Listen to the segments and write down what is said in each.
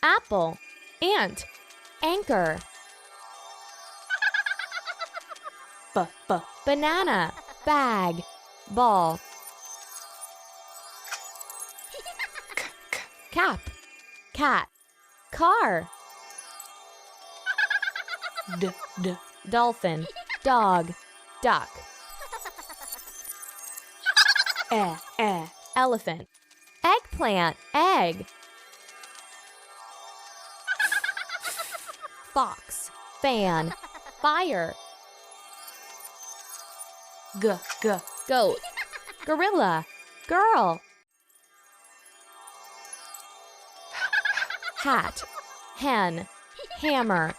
Apple. Ant. Anchor. Banana. Bag. Ball. Cap. Cat. Car. Dolphin. Dog. Duck. Elephant. Eggplant. Egg. Fox. Fan. Fire. Goat. Gorilla. Girl. Hat. Hen. Hammer.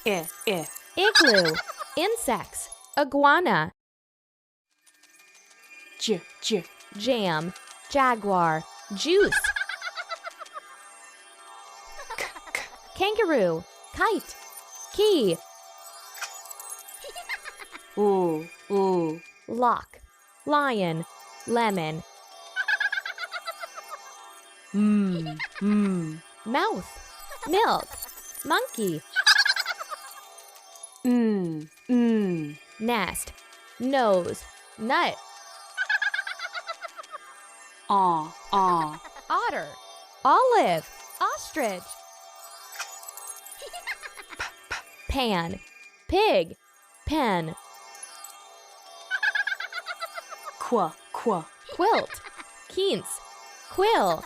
Igloo. Insects. Iguana. Jam. Jaguar. Juice. Kangaroo. Kite. Key. Lock. Lion. Lemon. Mouth. Milk. Monkey. Nest. Nose. Nut. Otter. Olive. Ostrich. Pan. Pig. Pen. Quilt. Quince. Quill.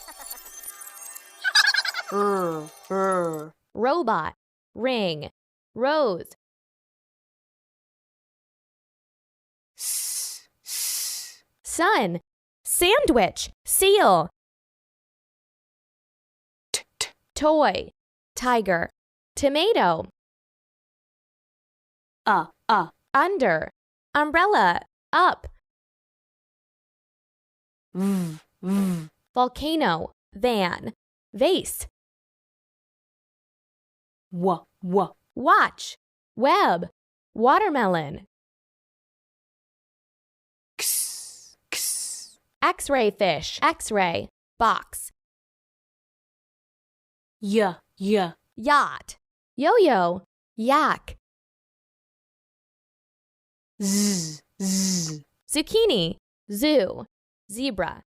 Robot. Ring. Rose. Sun. Sandwich. Seal. Toy. Tiger. Tomato. Under. Umbrella. Up. Volcano. Van. Vase. Watch. Web. Watermelon. X-ray fish. X-ray. Box. Yacht. Yo-yo. Yak. Zucchini. Zoo. Zebra.